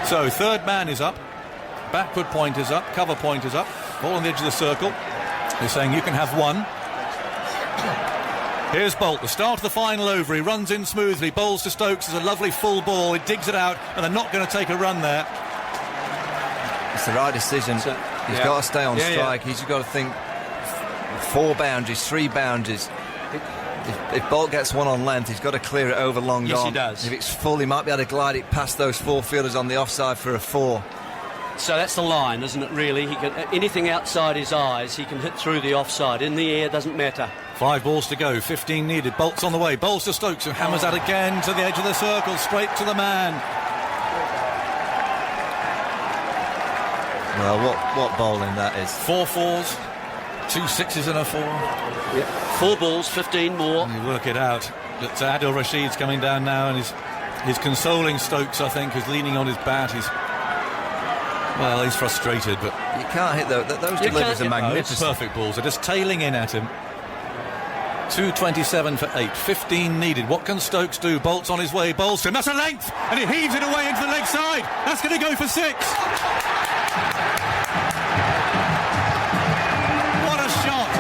So third man is up, backward point is up, cover point is up, ball on the edge of the circle. They're saying you can have one. Here's Bolt, the start of the final over. He runs in smoothly, bowls to Stokes. It's a lovely full ball. He digs it out, and they're not going to take a run there. It's the right decision. He's got to stay on strike. He's got to think 4 boundaries, 3 boundaries. If Bolt gets one on length, he's got to clear it over long yes, gone. He does. If it's full, he might be able to glide it past those 4 fielders on the offside for a 4. So that's the line, isn't it, really? He can, anything outside his eyes, he can hit through the offside. In the air, doesn't matter. 5 balls to go, 15 needed. Bolt's on the way, bowls to Stokes, who hammers out again to the edge of the circle, straight to the man. Well, what bowling that is. 4 fours, 2 6s and a 4. Yep. 4 balls, 15 more. You work it out. But Adil Rashid's coming down now, and he's consoling Stokes, I think, who's leaning on his bat. He's frustrated, but you can't hit those deliveries are magnificent. Perfect balls. They're just tailing in at him. 2:27 for 8, 15 needed. What can Stokes do? Bolt's on his way, bowls to him. That's a length, and he heaves it away into the leg side. That's going to go for 6. What a shot!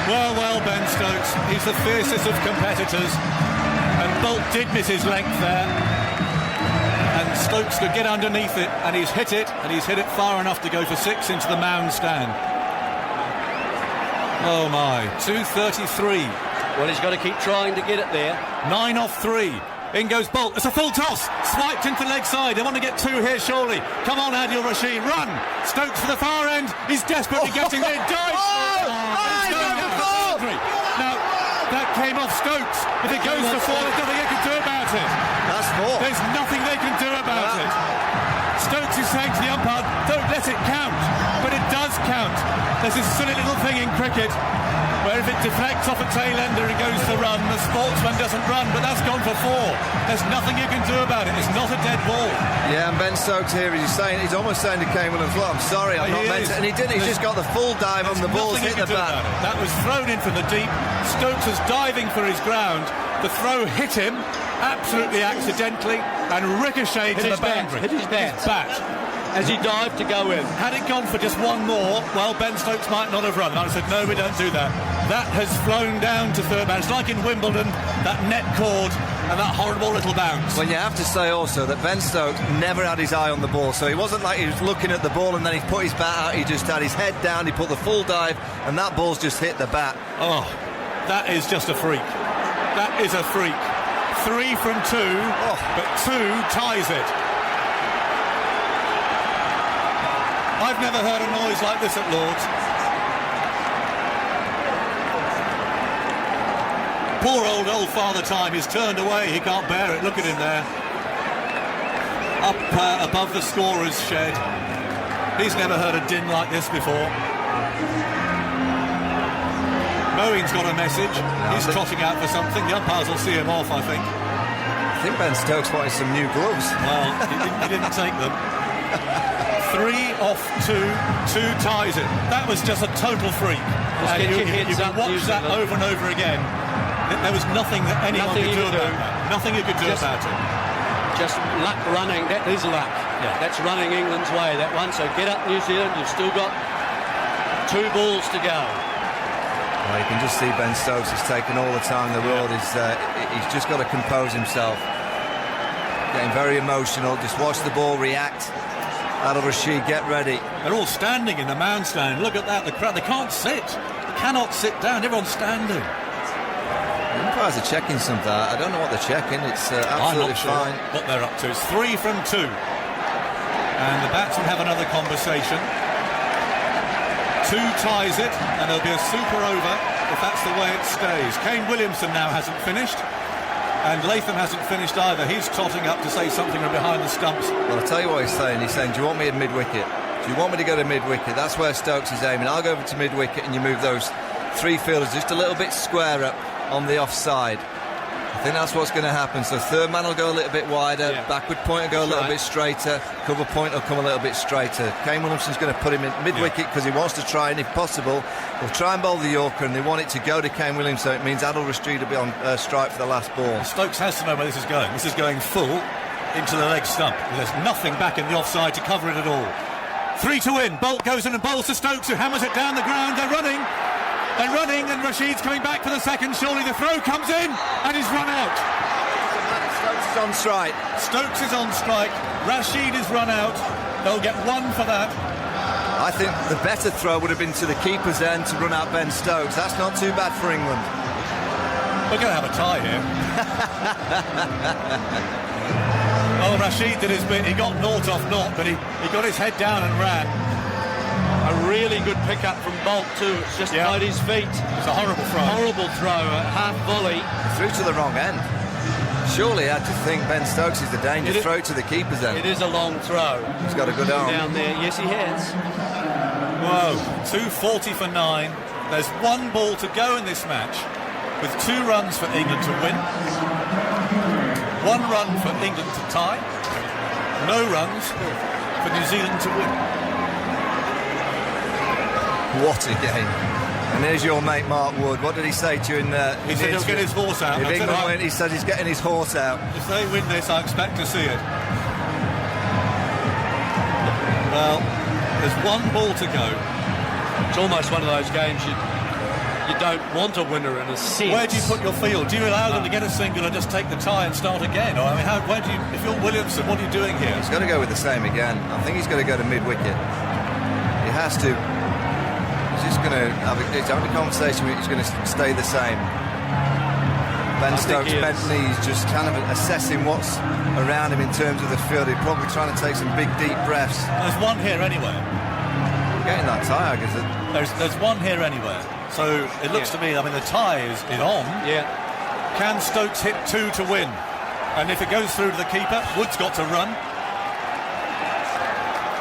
Well, Ben Stokes, he's the fiercest of competitors, and Bolt did miss his length there. And Stokes could get underneath it, and he's hit it far enough to go for 6 into the mound stand. Oh my, 2:33. Well, he's got to keep trying to get it there. 9 off 3. In goes Bolt. It's a full toss. Swiped into the leg side. They want to get 2 here surely. Come on, Adil Rashid, run. Stokes for the far end. He's desperately getting there. Dives. Now, that came off Stokes. If it goes to 4, there's nothing they can do about it. That's 4. There's nothing they can do about it. Stokes is saying to the umpire, don't let it count. But it does count. There's this silly little thing in cricket where if it deflects off a tail ender and goes to run, the sportsman doesn't run, but that's gone for 4. There's nothing you can do about it. It's not a dead ball. Yeah, and Ben Stokes here, he's almost saying to Kane Williams, well, I'm sorry, I'm not meant to. And he didn't. He's just got the full dive on the ball, hit the bat. That was thrown in from the deep. Stokes was diving for his ground. The throw hit him absolutely accidentally and ricocheted to the boundary. Hit his bat. As he dived to go in. Had it gone for just 1 more, well, Ben Stokes might not have run. And I said, no, we don't do that. That has flown down to third man. It's like in Wimbledon, that net cord and that horrible little bounce. Well, you have to say also that Ben Stokes never had his eye on the ball, so he wasn't like he was looking at the ball and then he put his bat out. He just had his head down, he put the full dive, and that ball's just hit the bat. Oh, that is just a freak. That is a freak. 3 from 2, but 2 ties it. I've never heard a noise like this at Lord's. Poor old Father Time, he's turned away, he can't bear it, look at him there. Up above the scorer's shed. He's never heard a din like this before. Moeen's got a message, he's trotting out for something, the umpires will see him off, I think. I think Ben Stokes wanted some new gloves. Well, he didn't take them. 3 off 2, 2 ties it. That was just a total freak. And you can watch that over and over again. There was nothing that anyone could do about that. Nothing you could do about it. Just luck running. That is luck. Yeah. That's running England's way, that one. So get up, New Zealand. You've still got 2 balls to go. Well, you can just see Ben Stokes is taking all the time in the world. He's just got to compose himself. Getting very emotional. Just watch the ball react. Adil Rashid, get ready. They're all standing in the mound stand. Look at that, the crowd. They can't sit. They cannot sit down. Everyone's standing. The umpires are checking something. I don't know what they're checking. It's absolutely fine. What they're up to. It's 3 from 2. And the batsmen have another conversation. 2 ties it, and there'll be a super over if that's the way it stays. Kane Williamson now hasn't finished. And Latham hasn't finished either. He's trotting up to say something from behind the stumps. Well, I'll tell you what he's saying. He's saying, do you want me at mid-wicket? Do you want me to go to mid-wicket? That's where Stokes is aiming. I'll go over to mid-wicket and you move those 3 fielders just a little bit square up on the offside. I I think that's what's going to happen. So third man will go a little bit wider, Yeah. backward point will go a little bit straighter, cover point will come a little bit straighter. Kane Williamson's going to put him in mid-wicket because he wants to try, and if possible, he'll try and bowl the Yorker, and they want it to go to Kane Williamson, so it means Adil Rashid will be on strike for the last ball. Stokes has to know where this is going. This is going full into the leg stump. There's nothing back in the offside to cover it at all. 3 to win. Bolt goes in and bowls to Stokes, who hammers it down the ground. They're running, and Rashid's coming back for the second. Surely the throw comes in, and he's run out. Stokes is on strike. Stokes is on strike. Rashid is run out. They'll get 1 for that. I think the better throw would have been to the keeper's end to run out Ben Stokes. That's not too bad for England. We're going to have a tie here. Oh, Rashid did his bit. He got naught off naught, but he got his head down and ran. A really good pick-up from Bolt too. It's just behind his feet. It's a horrible throw. Horrible throw, a half volley. Through to the wrong end. Surely I had to think Ben Stokes is the danger. Throw it to the keeper's end. It is a long throw. He's got a good arm. Down there, yes he has. Whoa, 240 for 9. There's 1 ball to go in this match, with 2 runs for England to win, 1 run for England to tie, no runs for New Zealand to win. What a game. And there's your mate Mark Wood. What did he say to you in He said he'll get his horse out. If England win, he said he's getting his horse out. If they win this, I expect to see it. Well, there's 1 ball to go. It's almost one of those games you don't want a winner in a sense. Where do you put your field? Do you allow them to get a single and just take the tie and start again? Or I mean, where do you? If you're Williamson, what are you doing here? He's got to go with the same again. I think he's got to go to mid-wicket. He has to. He's just going to have a conversation. He's going to stay the same. Ben Stokes bent knees, just kind of assessing what's around him in terms of the field. He's probably trying to take some big, deep breaths. There's 1 here anyway. Getting that tie, I guess. There's 1 here anywhere. So it looks to me, I mean, the tie is on. Yeah. Can Stokes hit 2 to win? And if it goes through to the keeper, Wood's got to run.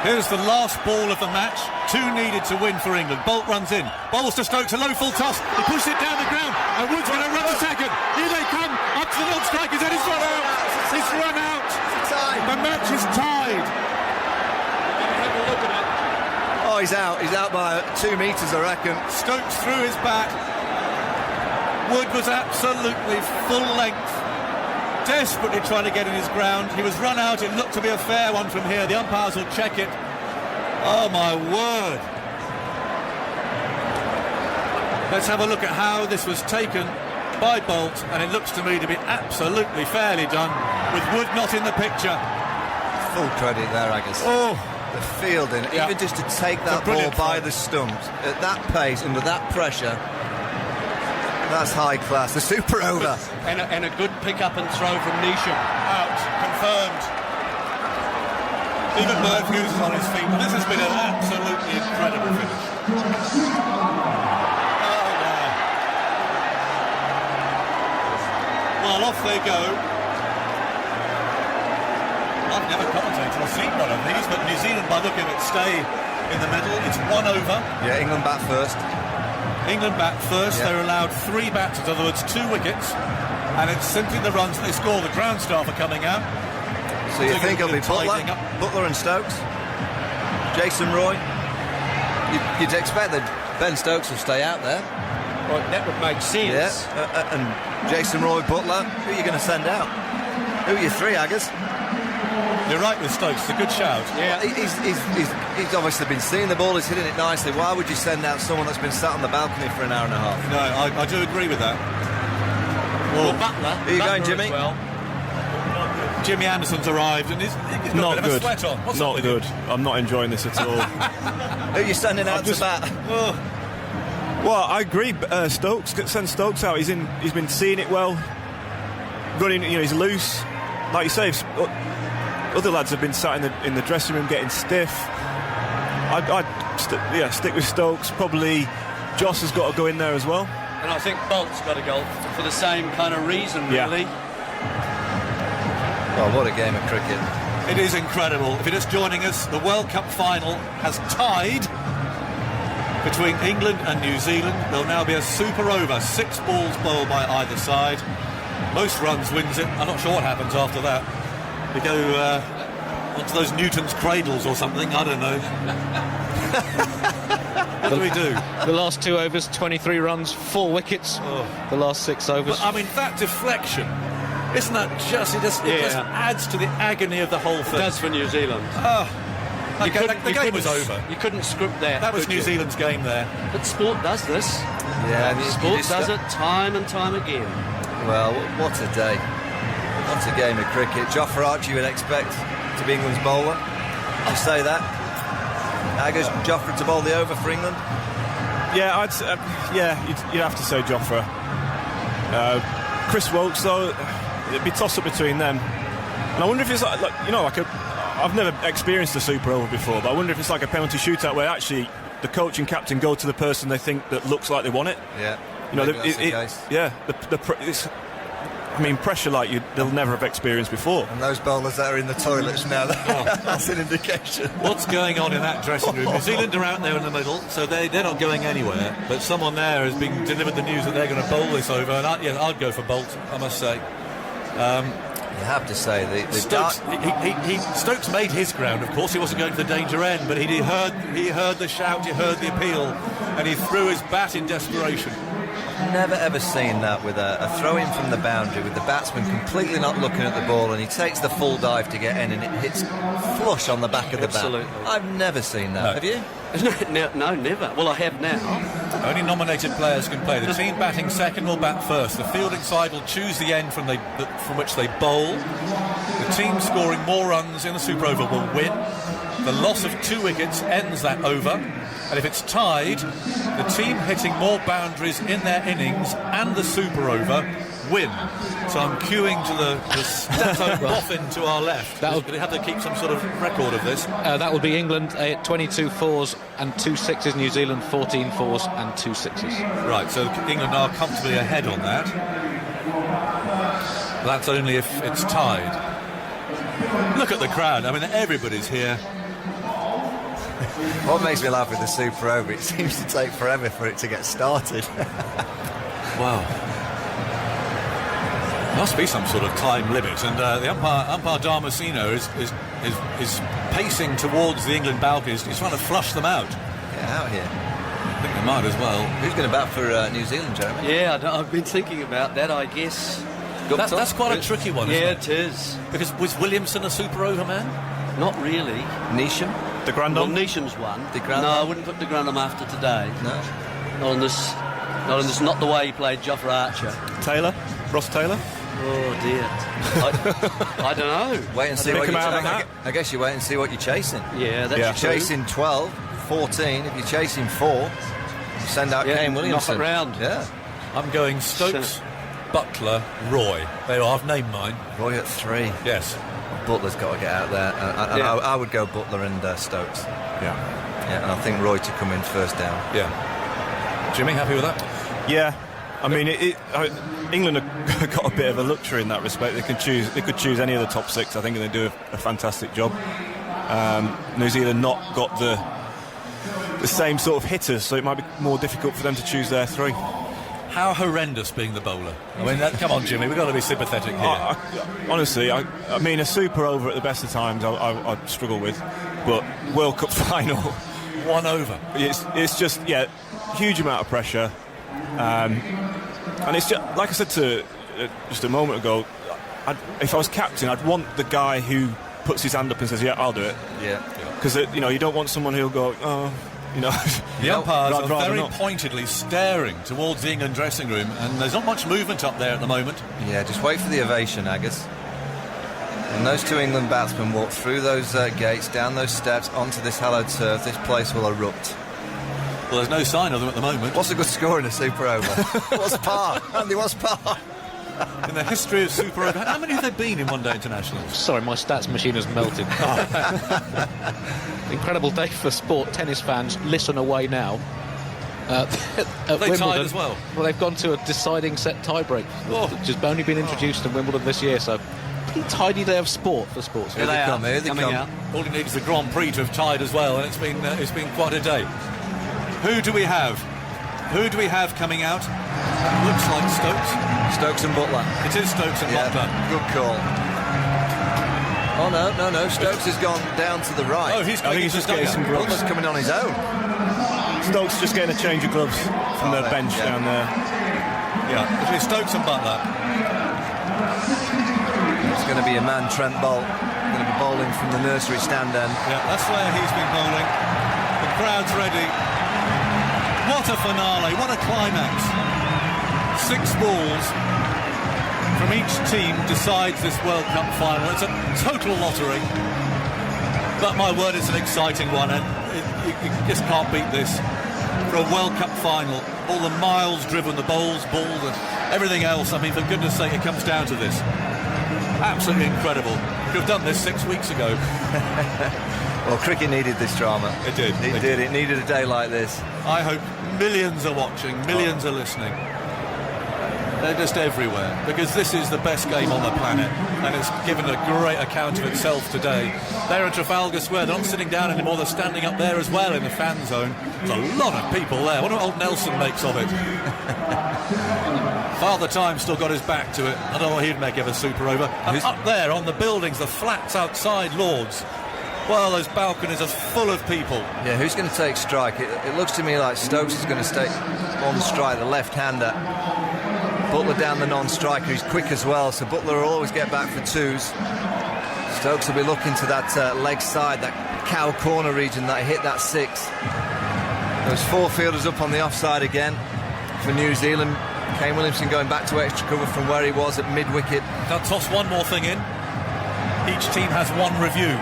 Here's the last ball of the match. 2 needed to win for England. Bolt runs in. Bowls to Stokes, a low full toss. He pushes it down the ground, and Wood's going to run the second. Here they come, up to the non-strikers, and he's run out. He's run out. The match is tied. Have a look at it. Oh, he's out. He's out by 2 metres, I reckon. Stokes threw his bat. Wood was absolutely full length, desperately trying to get in his ground. He was run out. It looked to be a fair one from here. The umpires will check it. Oh my word. Let's have a look at how this was taken by Bolt, and it looks to me to be absolutely fairly done, with Wood not in the picture. Full credit there, I guess. Oh, The fielding, even just to take that ball by the stumps at that pace, under that pressure, that's high class. The super over. And a good pick-up and throw from Neesham. out, confirmed. Even Merv Hughes is on his feet. This has been an absolutely incredible finish. Oh, wow. Well, off they go. I've never commentated or seen one of these, but New Zealand, by looking at it, stay in the middle. It's 1 over. Yeah, England bat first. England bat first. Yeah. They're allowed 3 batters, in other words, 2 wickets. And it's simply the runs that they score. The ground staff are coming out. So you think it'll be tidying up. Butler and Stokes? Jason Roy? You'd expect that Ben Stokes will stay out there. Well, that would make sense. Yeah, and Jason Roy, Butler, who are you going to send out? Who are your 3, Aggers? You're right with Stokes, it's a good shout. Yeah. He's obviously been seeing the ball, he's hitting it nicely. Why would you send out someone that's been sat on the balcony for an hour and a half? No, I do agree with that. Well, Butler. Who are you going, Butler Jimmy? as well. Jimmy Anderson's arrived and he's got Not a bit good. of a sweat on. What's up Not with good. him? I'm not enjoying this at all. Who are you sending out to bat? Well, I agree. Stokes, send Stokes out. He's been seeing it well. Running, he's loose. Like you say, other lads have been sat in the dressing room getting stiff. I'd stick with Stokes. Probably Joss has got to go in there as well. And I think Bolt's got to go for the same kind of reason, Yeah. really. Oh, what a game of cricket. It is incredible. If you're just joining us, the World Cup final has tied between England and New Zealand. There'll now be a super over, 6 balls bowled by either side. Most runs wins it. I'm not sure what happens after that. We go onto those Newton's cradles or something. I don't know. What do we do? The last 2 overs, 23 runs, 4 wickets. The last 6 overs. But, I mean, that deflection, isn't that just... It just adds to the agony of the whole It thing. does for New Zealand. The game was over. You couldn't script that. That was could New you? Zealand's game there. But sport does this. Yeah, and Sport does it time and time again. Well, what a day. What a game of cricket. Jofra Archer you would expect to be England's bowler. Did you say that? Aggers, Jofra to bowl the over for England? Yeah, you'd have to say Jofra. Chris Woakes, though, it'd be toss up between them. And I wonder if it's I've never experienced a super over before, but I wonder if it's like a penalty shootout where actually the coach and captain go to the person they think that looks like they want it. Yeah. You know, Maybe that's the case. it's, I mean, pressure like they'll never have experienced before. And those bowlers that are in the toilets now, that's an indication. What's going on in that dressing room? New Zealand are out there in the middle, so they're not going anywhere. But someone there has been delivered the news that they're going to bowl this over, and I'd go for Bolt, I must say. You have to say the Stokes made his ground. Of course, he wasn't going for the danger end, but he heard the shout, he heard the appeal, and he threw his bat in desperation. Never ever seen that with a throw-in from the boundary with the batsman completely not looking at the ball, and he takes the full dive to get in and it hits flush on the back of the Absolutely. bat. I've never seen that. No. Have you? No, never. Well, I have now. Only nominated players can play. The team batting second will bat first. The fielding side will choose the end from which they bowl. The team scoring more runs in the Super Over will win. The loss of 2 wickets ends that over. And if it's tied, the team hitting more boundaries in their innings and the Super Over win. So I'm queuing to the Stato boffin to our left. We're going to have to keep some sort of record of this. That would be England 22 fours and 2 sixes, New Zealand 14 fours and 2 sixes. Right, so England are comfortably ahead on that. That's only if it's tied. Look at the crowd. I mean, everybody's here. What makes me laugh with the Super Over, it seems to take forever for it to get started. Wow. Must be some sort of time limit, and the umpire Damasino is pacing towards the England balconies. He's trying to flush them out. Get out here. I think they might as well. Who's going to bat for New Zealand, Jeremy? Yeah, I've been thinking about that, I guess. That's quite a tricky one, isn't it is. Because was Williamson a Super Over man? Not really. Neesham? De Grandon? Well, Neesham's one. De Grandon? No, I wouldn't put De Grandon after today. No. Not on this. Not the way he played Jofra Archer. Taylor? Ross Taylor? Oh dear. I don't know. Wait and see Pick what him you're out of chasing. that. I guess you wait and see what you're chasing. Yeah, that's Yeah. If you're true. chasing 12, 14, if you're chasing 4, you send out Yeah, Kane Williamson. knock it round. Yeah. I'm going Stokes, Butler, Roy. There you are, I've named mine. Roy at 3. Yes. Butler's got to get out there. And Yeah. I would go Butler and Stokes. Yeah. Yeah, and I think Roy to come in first down. Yeah. Jimmy, happy with that? Yeah. I mean, England have got a bit of a luxury in that respect. They could choose any of the top 6, I think, and they do a fantastic job. New Zealand not got the same sort of hitters, so it might be more difficult for them to choose their 3. How horrendous being the bowler. I mean, come on, Jimmy, we've got to be sympathetic here. Honestly, I mean, a Super Over at the best of times I struggle with, but World Cup final, 1 over. it's just, huge amount of pressure. And it's just, like I said to just a moment ago, if I was captain, I'd want the guy who puts his hand up and says, yeah, I'll do it. Yeah. Because, you don't want someone who'll go, oh, The umpires I'd are rather very not. pointedly staring towards the England dressing room, and there's not much movement up there at the moment. Yeah, just wait for the ovation, Aggers. When those 2 England batsmen walk through those gates, down those steps, onto this hallowed turf, this place will erupt. Well, there's no sign of them at the moment. What's a good score in a Super Over? What's par? Andy, what's par? In the history of Super Over, how many have there been in one-day internationals? Sorry, my stats machine has melted. Incredible day for sport. Tennis fans, listen away now. At They Wimbledon, tied as well. Well, they've gone to a deciding set tie-break, which has only been introduced in Wimbledon this year, so pretty tidy day of sport for sports. Here they come, here they coming come. out. All you need is the Grand Prix to have tied as well, and it's been quite a day. Who do we have? Who do we have coming out? Looks like Stokes. Stokes and Butler. It is Stokes and Butler. Good call. Oh, no. Stokes has gone down to the right. Oh, he's I think he's just getting some gloves. Butler's coming on his own. Stokes just getting a change of gloves from the bench down there. Yeah, it's Stokes and Butler. It's going to be a man, Trent Bolt. Going to be bowling from the nursery stand end. Yeah, that's where he's been bowling. The crowd's ready. What a finale, what a climax. 6 balls from each team decides this World Cup final. It's a total lottery. But my word, it's an exciting one, and you just can't beat this. For a World Cup final, all the miles driven, the balls, and everything else. I mean, for goodness sake, it comes down to this. Absolutely incredible. Could have done this 6 weeks ago. Well, cricket needed this drama. It did. It did. It needed a day like this. I hope millions are watching, millions are listening. They're just everywhere, because this is the best game on the planet, and it's given a great account of itself today. They're in Trafalgar Square. They're not sitting down anymore. They're standing up there as well in the fan zone. There's a lot of people there. I wonder what old Nelson makes of it. Father Time still got his back to it. I don't know what he'd make of a super over. And up there on the buildings, the flats outside Lord's, well, those balconies are full of people. Yeah, who's going to take strike? It looks to me like Stokes is going to stay on strike, the left-hander. Butler down the non-striker, he's quick as well, so Butler will always get back for 2s. Stokes will be looking to that leg side, that cow corner region that hit that 6. Those 4 fielders up on the offside again for New Zealand. Kane Williamson going back to extra cover from where he was at mid-wicket. I'll toss one more thing in. Each team has one review.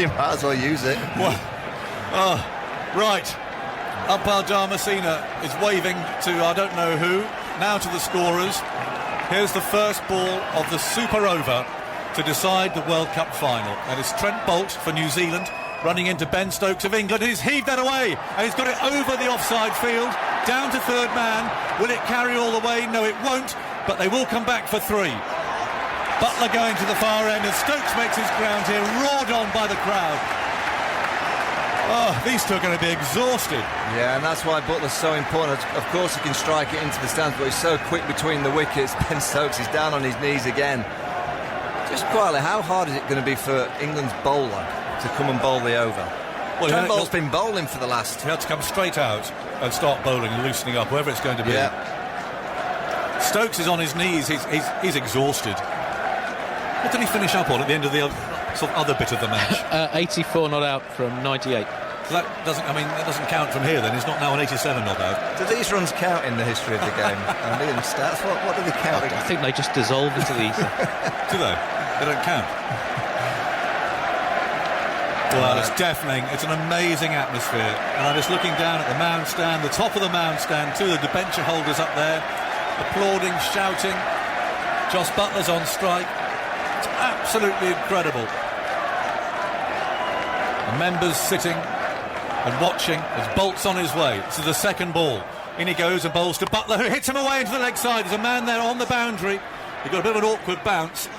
You might as well use it. Well, right. Umpire Damasina is waving to I don't know who. Now to the scorers. Here's the first ball of the super over to decide the World Cup final. And it's Trent Bolt for New Zealand running into Ben Stokes of England. He's heaved that away, and he's got it over the offside field, down to third man. Will it carry all the way? No, it won't, but they will come back for 3. Butler going to the far end, and Stokes makes his ground here, roared on by the crowd. Oh, these two are going to be exhausted. Yeah, and that's why Butler's so important. Of course he can strike it into the stands, but he's so quick between the wickets. Ben Stokes is down on his knees again. Just quietly, how hard is it going to be for England's bowler to come and bowl the over? Well, Trent Bolt's been bowling for the last... He had to come straight out and start bowling and loosening up, wherever it's going to be. Yeah. Stokes is on his knees. He's exhausted. What did he finish up on at the end of the sort of other bit of the match? 84 not out from 98. So that doesn't count from here then. He's not now on 87 not out. Do these runs count in the history of the game? Andy, and stats? What do they count? I think they just dissolve into the ether. Do they? They don't count. Well, it's deafening. It's an amazing atmosphere. And I'm just looking down at the mound stand, the top of the mound stand, 2 of the debenture holders up there, applauding, shouting. Jos Buttler's on strike. It's absolutely incredible. The members sitting and watching as Bolt's on his way. This is the second ball. In he goes and bowls to Butler, who hits him away into the leg side. There's a man there on the boundary. He got a bit of an awkward bounce,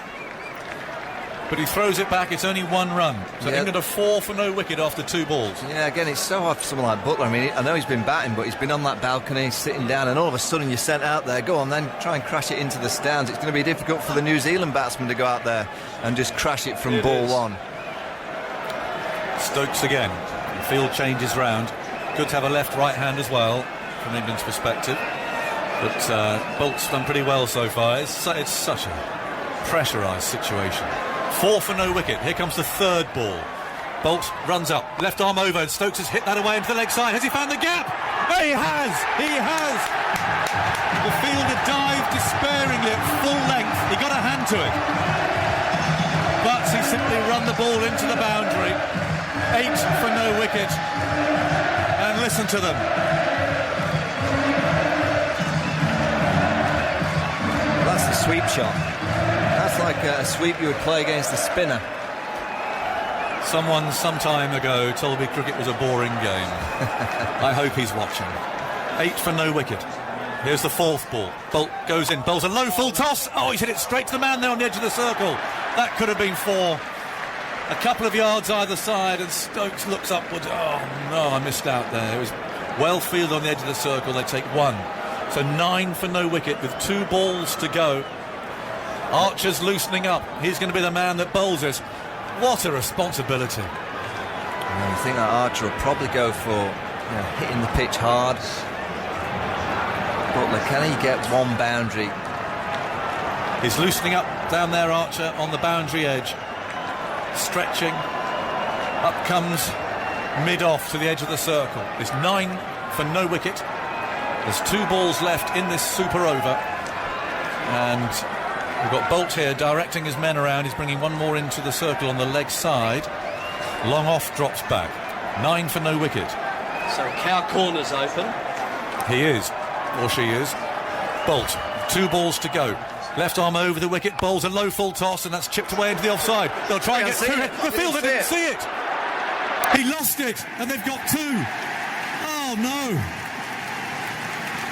but he throws it back. It's only 1 run. So Yeah. England are 4 for no wicket after 2 balls. Yeah, again, it's so hard for someone like Butler. I mean, I know he's been batting, but he's been on that balcony, sitting down, and all of a sudden you're sent out there. Go on, then try and crash it into the stands. It's going to be difficult for the New Zealand batsman to go out there and just crash it from It ball is. 1. Stokes again. The field changes round. Good to have a left-right hand as well, from England's perspective. But Bolt's done pretty well so far. It's such a pressurised situation. 4 for no wicket. Here comes the third ball. Bolt runs up, left arm over, and Stokes has hit that away into the leg side. Has he found the gap? He has! He has! The fielder dived despairingly at full length. He got a hand to it. But he simply run the ball into the boundary. 8 for no wicket. And listen to them. That's the sweep shot. That's like a sweep you would play against the spinner. Someone some time ago told me cricket was a boring game. I hope he's watching. 8 for no wicket. Here's the 4th ball. Bolt goes in, bowls a low full toss. Oh, he's hit it straight to the man there on the edge of the circle. That could have been 4. A couple of yards either side, and Stokes looks upwards. Oh no, I missed out there. It was well fielded on the edge of the circle, they take 1. So 9 for no wicket with 2 balls to go. Archer's loosening up. He's going to be the man that bowls it. What a responsibility. And I think that Archer will probably go for hitting the pitch hard. Butler, can he get 1 boundary? He's loosening up down there, Archer, on the boundary edge. Stretching. Up comes mid-off to the edge of the circle. It's 9 for no wicket. There's 2 balls left in this super over. And we've got Bolt here directing his men around. He's bringing 1 more into the circle on the leg side. Long off, drops back. 9 for no wicket. So Cow Corner's open. He is, or she is. Bolt, 2 balls to go. Left arm over the wicket, bowls a low full toss, and that's chipped away into the offside. They'll try and get through it. The fielder didn't see it. He lost it, and they've got 2. Oh, no.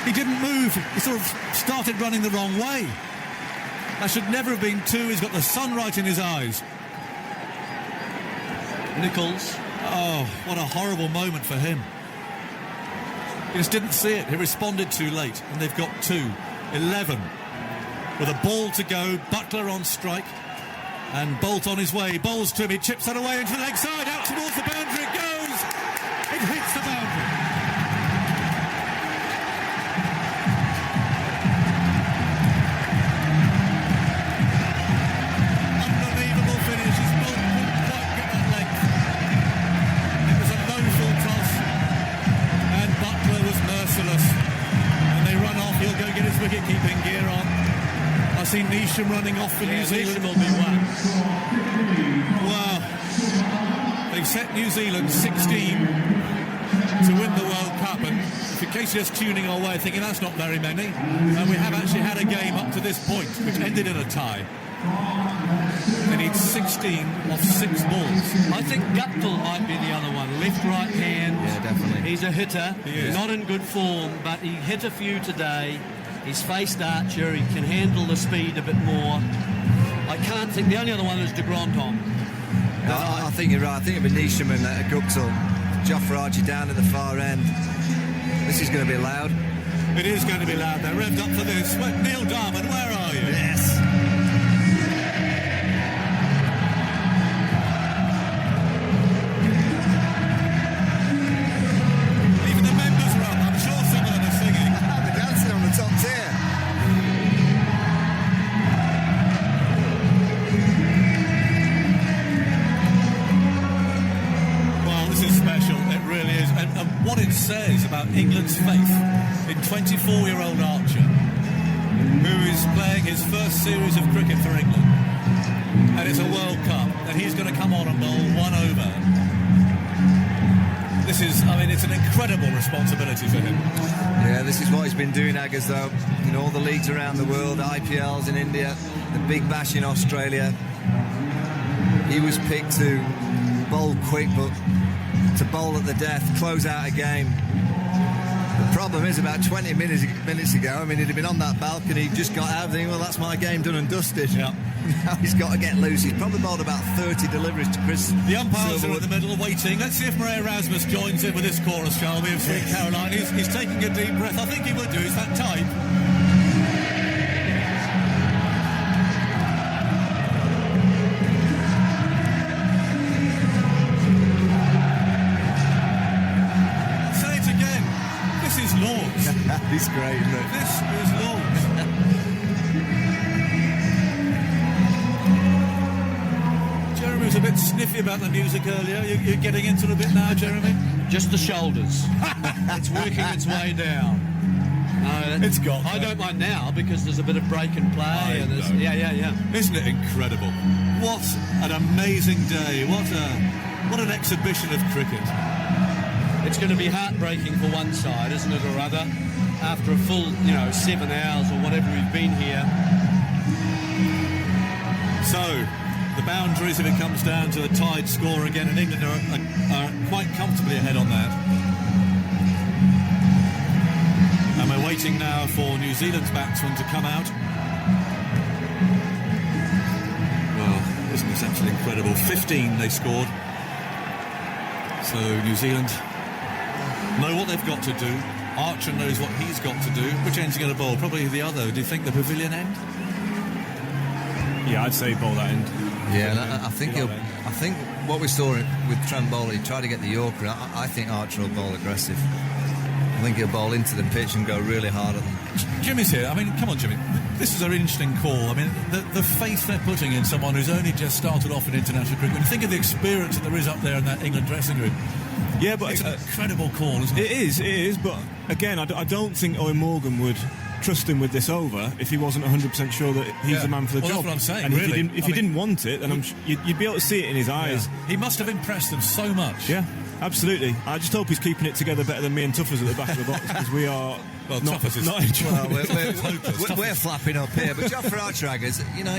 He didn't move. He sort of started running the wrong way. That should never have been 2. He's got the sun right in his eyes. Nichols. Oh, what a horrible moment for him. He just didn't see it. He responded too late, and they've got 2. 11. With a ball to go, Butler on strike, and Bolt on his way. Bowls to him, he chips that away into the leg side, out towards the boundary it goes. It hits the boundary. Unbelievable finish. His Bolt couldn't quite get that length. It was a low full toss, and Butler was merciless. And they run off. He'll go get his wicket-keeping gear on. I see Neesham running off for New Zealand. Neesham will be 1. Wow. They've set New Zealand 16 to win the World Cup, and in case you're just tuning our way thinking that's not very many, and we have actually had a game up to this point which ended in a tie. They need 16 off 6 balls. I think Guptill might be the other one. Left, right hand. Yeah, definitely. He's a hitter. He is. Not in good form, but he hit a few today. He's faced Archer. He can handle the speed a bit more. I can't think. The only other one is de Grandhomme. I think you're right. I think it'll be Neesham and Guptill. Jofra Archie down at the far end. This is going to be loud. It is going to be loud. They're revved up for this. Neil Diamond, where are you? Yes. Even the members are up. I'm sure some of them are singing. They're dancing on the top tier. Well, this is special. It really is. And what it says about England's faith in 24-year-old Archer, who is playing his first series of cricket for England. And it's a World Cup. And he's going to come on and bowl 1 over. This is, I mean, it's an incredible responsibility for him. Yeah, this is what he's been doing, Aggers, though. In all the leagues around the world, IPLs in India, the Big Bash in Australia. He was picked to bowl quick, but to bowl at the death, close out a game. The problem is, about 20 minutes ago, I mean, he'd have been on that balcony, just got out, thinking, well, that's my game done and dusted. Yeah. Now he's got to get loose. He's probably bowled about 30 deliveries to Chris. The umpires are in Silverwood. the middle waiting. Let's see if Murray Erasmus joins in with this chorus, shall we, of Sweet Caroline. He's taking a deep breath. I think he will do. He's that type. Say it again. This is Lord's. He's great, isn't it? This is Lord's. Jeremy was a bit sniffy about the music earlier. You're getting into it a bit now, Jeremy? Just the shoulders. It's working its way down. No, It's got I that. don't mind now because there's a bit of break and play. I And there's, know. yeah. Isn't it incredible? What an amazing day. What an exhibition of cricket. It's going to be heartbreaking for one side, isn't it, or other? After a full, 7 hours or whatever we've been here. So, the boundaries, if it comes down to a tied score again, and England are quite comfortably ahead on that. And we're waiting now for New Zealand's batsmen to come out. Well, isn't this absolutely incredible? 15 they scored. So New Zealand know what they've got to do. Archer knows what he's got to do. Which end's he going to bowl? Probably the other. Do you think the pavilion end? Yeah, I'd say bowl that end. Yeah, and I think I think what we saw with Trent Bowler, he tried to get the Yorker. I think Archer will bowl aggressive. I think he'll bowl into the pitch and go really hard at them. Jimmy's here. I mean, come on, Jimmy. This is an interesting call. I mean, the faith they're putting in someone who's only just started off in international cricket. When you think of the experience that there is up there in that England dressing room. Yeah, but it's an incredible call, isn't it? It is. But again, I don't think Owen Morgan would trust him with this over if he wasn't 100% sure that he's the man for the job. That's what I'm saying. And really. if he didn't want it, then you'd be able to see it in his eyes. Yeah. He must have impressed them so much. Yeah, absolutely. I just hope he's keeping it together better than me and Tuffers at the back of the box, because we are not enjoying it. We're flapping up here, but Jofra Archer, you know,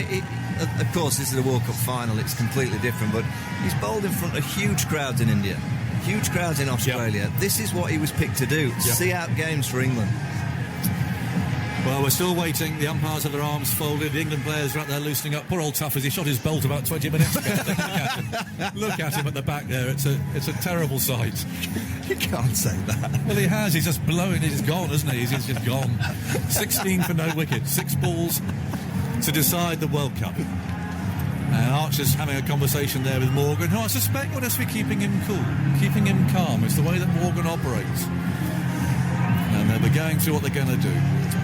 of course this is a World Cup final, it's completely different, but he's bowled in front of huge crowds in India, huge crowds in Australia. Yep. This is what he was picked to do, see out games for England. Well, we're still waiting. The umpires have their arms folded. The England players are out there loosening up. Poor old Tuffers, he shot his bolt about 20 minutes ago. Look at him at the back there. It's a terrible sight. You can't say that. Well, he has. He's just blowing. He's gone, isn't he? He's just gone. 16 for no wicket. 6 balls to decide the World Cup. And Archer's having a conversation there with Morgan, who I suspect will just be keeping him cool, keeping him calm. It's the way that Morgan operates. And they'll be going through what they're going to do.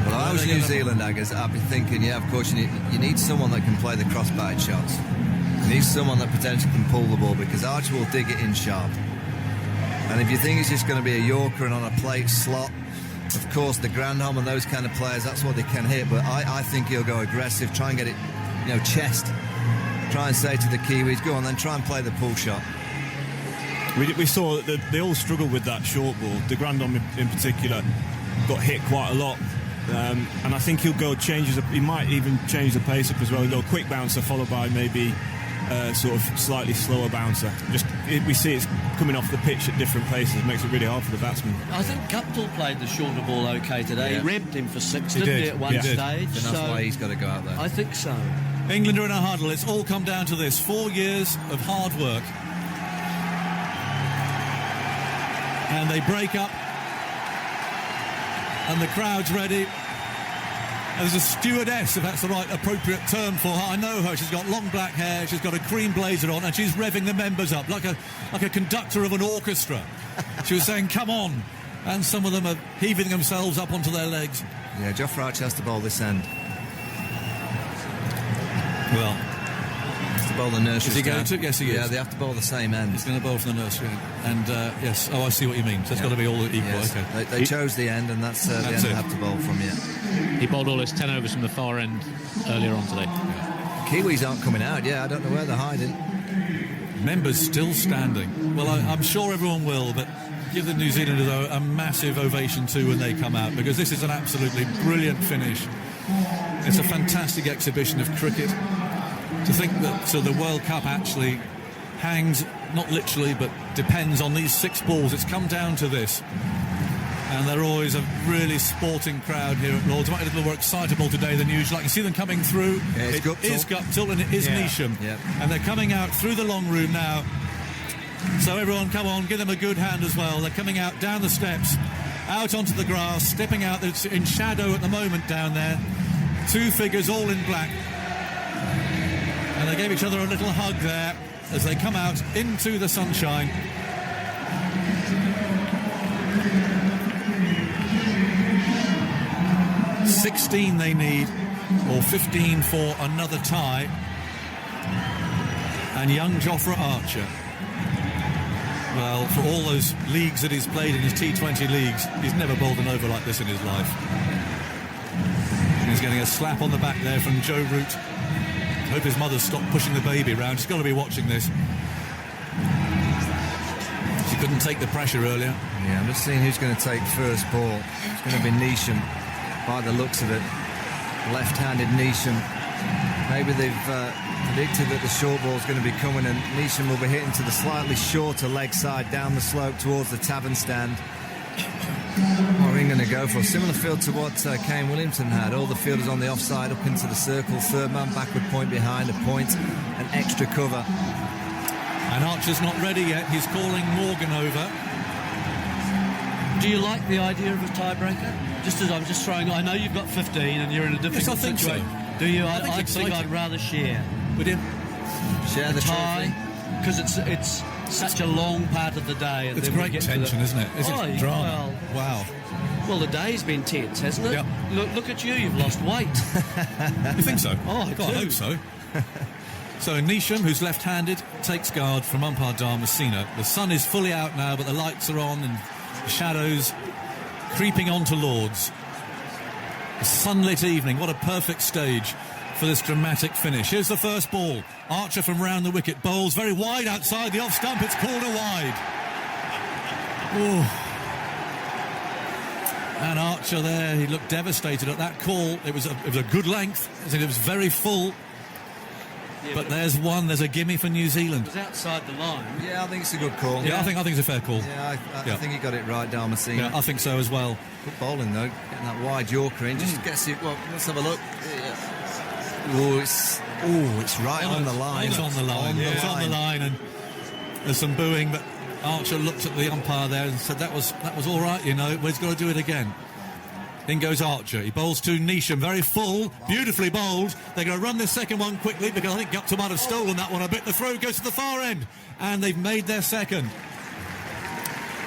Well, I was New Zealand, Aggers. I'd be thinking, of course, you need someone that can play the cross-batted shots. You need someone that potentially can pull the ball, because Archer will dig it in sharp. And if you think it's just going to be a Yorker and on a plate slot, of course, the Grandham and those kind of players, that's what they can hit. But I think he'll go aggressive, try and get it, chest. Try and say to the Kiwis, go on, then try and play the pull shot. We saw that they all struggled with that short ball. The Grandham in particular got hit quite a lot. And I think he might even change the pace up as well. He'll go a quick bouncer followed by maybe sort of slightly slower bouncer. We see it's coming off the pitch at different paces. It makes it really hard for the batsman. I think Guptill played the shorter ball okay today. Yeah. He revved him for 6, didn't he, at one stage? And that's why he's got to go out there. I think so. England are in a huddle. It's all come down to this. 4 years of hard work. And they break up. And the crowd's ready. And there's a stewardess, if that's the right appropriate term for her. I know her. She's got long black hair. She's got a cream blazer on, and she's revving the members up like a conductor of an orchestra. She was saying, "Come on!" And some of them are heaving themselves up onto their legs. Yeah, Jofra Archer has to bowl this end. Well, has to bowl the nursery. Is he going to? Yes, he is. Yeah, they have to bowl the same end. He's going to bowl from the nursery. And yes, I see what you mean. So it's got to be all equal. Yes. Okay. They chose the end, and that's the end they have to bowl from. He bowled all his 10 overs from the far end earlier on today. Kiwis aren't coming out. I don't know where they're hiding. Members still standing. Well, I'm sure everyone will, but give the New Zealanders a massive ovation too when they come out, because this is an absolutely brilliant finish. It's a fantastic exhibition of cricket. To think that the World Cup actually hangs, not literally, but depends on these 6 balls. It's come down to this. And they're always a really sporting crowd here at Lord's. It might be a little more excitable today than usual. I can see them coming through. Yeah, it is Guptill and it is Neesham. Yeah. And they're coming out through the long room now. So everyone, come on, give them a good hand as well. They're coming out down the steps, out onto the grass, stepping out. It's in shadow at the moment down there. 2 figures all in black. And they gave each other a little hug there as they come out into the sunshine. $16 they need, or 15 for another tie. And young Jofra Archer, well, for all those leagues that he's played in his T20 leagues, he's never bowled an over like this in his life. And he's getting a slap on the back there from Joe Root. Hope his mother's stopped pushing the baby around. She's got to be watching this. She couldn't take the pressure earlier. Yeah, I'm just seeing who's going to take first ball. It's going to be Neesham, by the looks of it. Left-handed Neesham. Maybe they've predicted that the short ball is going to be coming, and Neesham will be hitting to the slightly shorter leg side down the slope towards the Tavern stand. What are we going to go for? Similar field to what Kane Williamson had. All the fielders on the offside up into the circle. Third man backward point behind, a point, an extra cover. And Archer's not ready yet. He's calling Morgan over. Do you like the idea of a tiebreaker? Just as I'm just throwing, I know you've got 15 and you're in a difficult I think so. situation. Do you? I think I it's think exciting. I'd rather share. Would you? Share the Tie, trophy. because it's such a long part of the day. And It's then we great get to tension, the- isn't it? Is Oh, it drama? Wow. Well, the day's been tense, hasn't it? Yep. Look at you, you've lost weight. You think so? Oh, I God, I do. hope so. So Neesham, who's left-handed, takes guard from umpire Darmasina. The sun is fully out now, but the lights are on and the shadows creeping onto Lords. A sunlit evening, what a perfect stage for this dramatic finish. Here's the first ball. Archer from round the wicket bowls very wide outside the off stump. It's called a wide. Ooh. And Archer there, he looked devastated at that call. It was a good length. It was very full. Yeah, But there's one. There's a gimme for New it Zealand. was outside the line. Yeah, I think it's a good call. Yeah, I think it's a fair call. Yeah, I Yeah. think he got it right, Darmasina. Yeah, I think so as well. Good bowling though, getting that wide Yorker in. Just gets it. Well, let's have a look. Oh, it's right on the line. It's on the line. It's on the line, and there's some booing. But Archer looked at the umpire there and said that was all right. You know, we've got to do it again. In goes Archer. He bowls to Neesham, very full, beautifully bowled. They're going to run this second one quickly because I think Guptill might have stolen that one a bit. The throw goes to the far end, and they've made their second.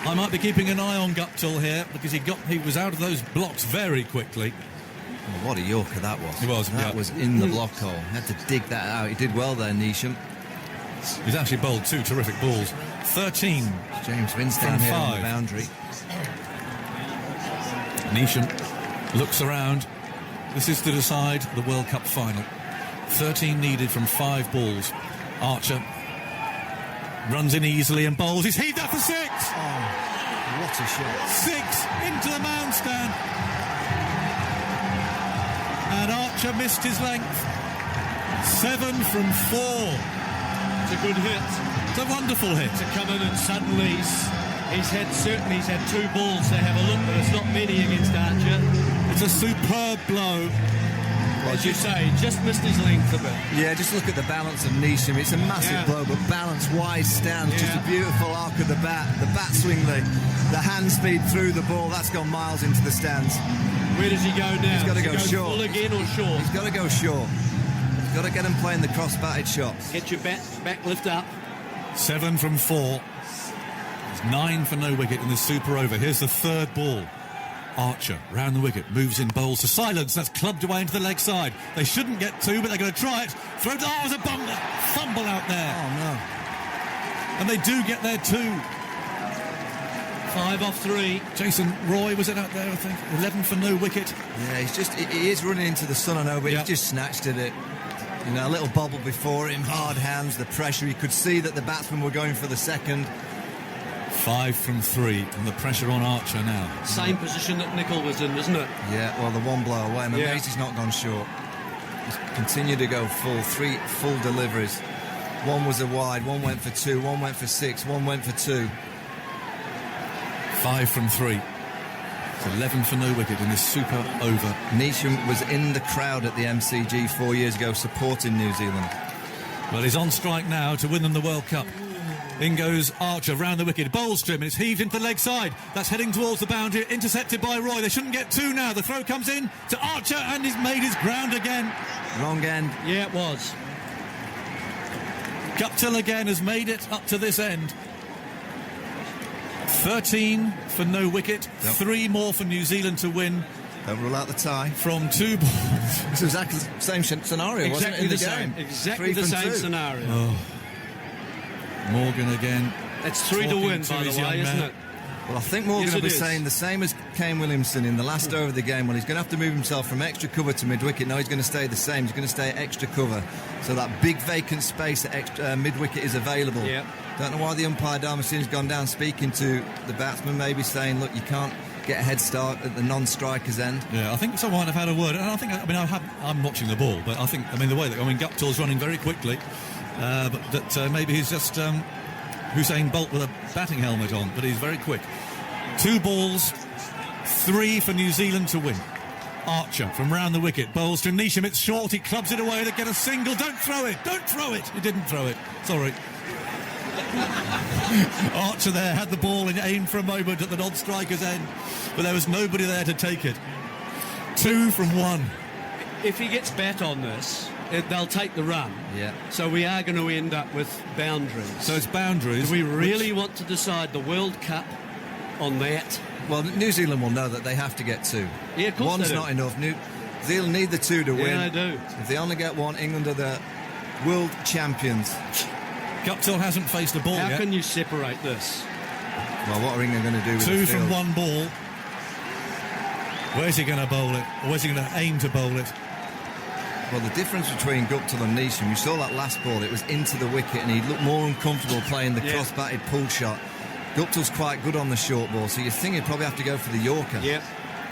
I might be keeping an eye on Guptill here because he was out of those blocks very quickly. Oh, what a Yorker that was. It was, That yeah. was in the block hole. Had to dig that out. He did well there, Neesham. He's actually bowled 2 terrific balls. 13. James Winstead From here on 5. the boundary. Neesham looks around. This is to decide the World Cup final. 13 needed from 5 balls. Archer runs in easily and bowls. He's heaved up for 6. What a shot. 6 into the mound stand. And Archer missed his length. 7 from 4. It's a good hit It's a wonderful hit. to come in and suddenly he's had 2 balls to have a look, but it's not many against Archer. It's a superb blow. As you say, just missed his length a bit. Yeah, just look at the balance of Neesham. It's a massive Yeah. blow, but balance, wide stance, just Yeah. a beautiful arc of the bat. The bat swing, the hand speed through the ball, that's gone miles into the stands. Where does he go now? He's got to Does go he short. Full again or short? He's got to go short. He's got to get him playing the cross-batted shots. Get your back lift up. 7 from 4. It's 9 for no wicket in this super over. Here's the third ball. Archer round the wicket, moves in, bowls to silence. That's clubbed away into the leg side. They shouldn't get 2, but they're going to try it. Throw it. Oh, there's a fumble out there. Oh, no. And they do get their 2. 5 off 3. Jason Roy was it out there, I think. 11 for no wicket. Yeah, he is running into the sun, I know, but Yeah. he's just snatched at it. You know, a little bobble before him, hard hands, the pressure. He could see that the batsmen were going for the second. 5 from 3, and the pressure on Archer now. Same position that Nicol was in, isn't it? Yeah, well, the one blow away. I'm Yeah. amazed he's not gone short. He's continued to go full, 3 full deliveries. One was a wide, one went for 2, one went for 6, one went for 2. 5 from 3. It's 11 for no wicket in this super over. Neesham was in the crowd at the MCG 4 years ago supporting New Zealand. Well, he's on strike now to win them the World Cup. In goes Archer round the wicket, bowls to him, and it's heaved into the leg side. That's heading towards the boundary, intercepted by Roy. They shouldn't get 2 now. The throw comes in to Archer, and he's made his ground again. Wrong end. Yeah, it was. Guptill again has made it up to this end. 13 for no wicket, Yep. 3 more for New Zealand to win Don't rule out the tie. from 2 balls. This was exactly the same scenario, wasn't it, in the game? Exactly 3 the from same 2. scenario. Morgan again. It's 3 to Talking win, to by the his way, young isn't man. it? Well, I think Morgan Yes, will be it is. saying the same as Kane Williamson in the last over of the game. Well, he's going to have to move himself from extra cover to mid-wicket. No, he's going to stay the same. He's going to stay at extra cover. So that big vacant space at mid-wicket is available. Yeah. Don't know why the umpire Darmasina's gone down speaking to the batsman, maybe saying, look, you can't get a head start at the non-striker's end. Yeah, I think someone have had a word, and I think I'm watching the ball, but the way that Guptill's running very quickly, but that maybe he's just Usain Bolt with a batting helmet on, but he's very quick. 2 balls, 3 for New Zealand to win. Archer from round the wicket bowls to Neesham. It's short. He clubs it away. They get a single. Don't throw it. Don't throw it. He didn't throw it. Sorry. Archer there had the ball and aimed for a moment at the non-striker's end, but there was nobody there to take it. 2 from 1. If he gets bat on this, they'll take the run. Yeah. So we are going to end up with boundaries. So it's boundaries. Do we really want to decide the World Cup on that? Well, New Zealand will know that they have to get 2. Yeah, of course One's they do. not enough. New Zealand need the 2 to win. Yeah, they do. If they only get 1, England are the world champions. Guptill hasn't faced a ball How yet. can you separate this? Well, what are England going to do with 2 the from field? 1 ball. Where's he going to bowl it? Or where's he going to aim to bowl it? Well, the difference between Guptill and Neesham, you saw that last ball, it was into the wicket and he looked more uncomfortable playing the cross-batted pull shot. Guptill's quite good on the short ball, so you think he'd probably have to go for the Yorker. Yeah.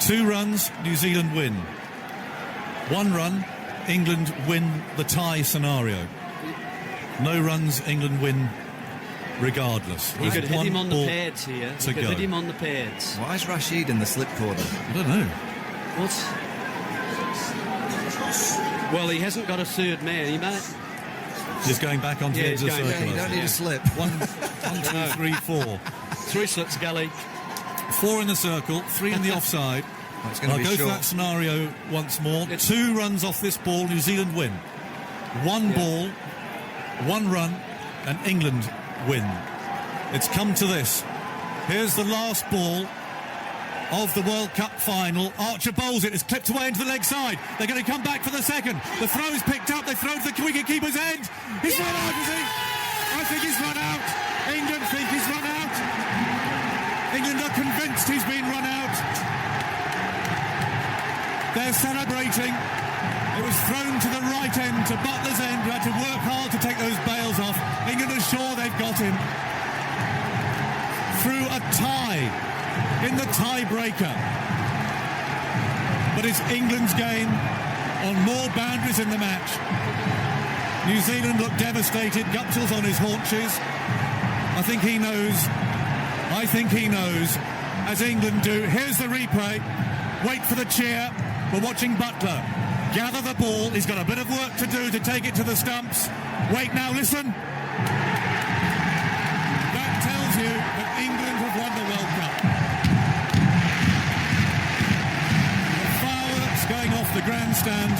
2 runs, New Zealand win. 1 run, England win the tie scenario. No runs, England win regardless. He could hit One him on the ball pads here. to He could go. hit him on the pads. Why is Rashid in the slip corner? I don't know. What's... Well, he hasn't got a third man. He might... Just going back onto Yeah, the edge of he's the going- circle. Yeah, you don't need a slip. 1, 2, 3, 4. 3 slits, Gully. 4 in the circle, 3 in the offside. It's going I'll to go be through short. that scenario once more. It's- 2 runs off this ball, New Zealand win. 1 ball, 1 run, and England win. It's come to this. Here's the last ball of the World Cup final. Archer bowls it. It's clipped away into the leg side. They're going to come back for the second. The throw is picked up. They throw to the wicket-keeper's end. He's run out, is he? I think he's run out. England think he's run out. England are convinced he's been run out. They're celebrating. It was thrown to the right end, to Butler's end, who had to work hard to take those bails off. England are sure they've got him. Through a tie in the tiebreaker. But it's England's game on more boundaries in the match. New Zealand look devastated. Guptill's on his haunches. I think he knows, as England do. Here's the replay. Wait for the cheer. We're watching Butler gather the ball. He's got a bit of work to do to take it to the stumps. Wait now, listen. That tells you that England have won the World Cup. The fireworks going off the grandstand.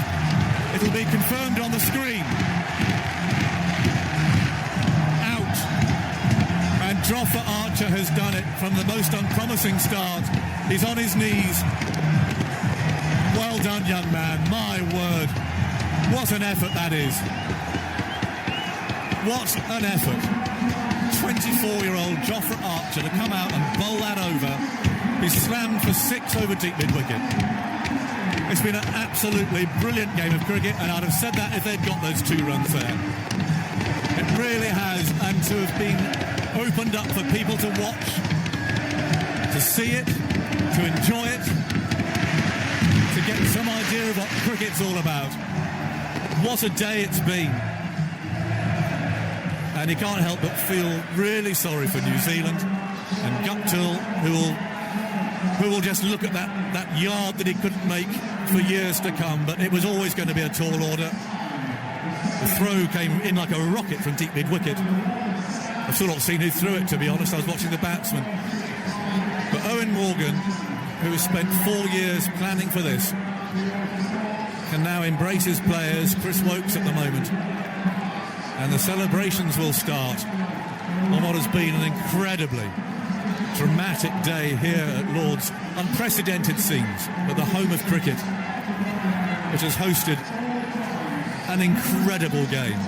It'll be confirmed on the screen. Out. And Jofra Archer has done it from the most unpromising start. He's on his knees. Well done, young man. My word. What an effort that is. What an effort. 24-year-old Jofra Archer to come out and bowl that over. He's slammed for 6 over deep mid-wicket. It's been an absolutely brilliant game of cricket, and I'd have said that if they'd got those 2 runs there. It really has, and to have been opened up for people to watch, to see it, to enjoy it, to get some idea of what cricket's all about. What a day it's been. And you can't help but feel really sorry for New Zealand and Guptill, who will just look at that yard that he couldn't make for years to come, but it was always going to be a tall order. The throw came in like a rocket from deep mid-wicket. I've still not seen who threw it, to be honest. I was watching the batsman. But Owen Morgan, who has spent 4 years planning for this, can now embrace his players. Chris Wokes at the moment. And the celebrations will start on what has been an incredibly dramatic day here at Lord's. Unprecedented scenes at the home of cricket, which has hosted an incredible game.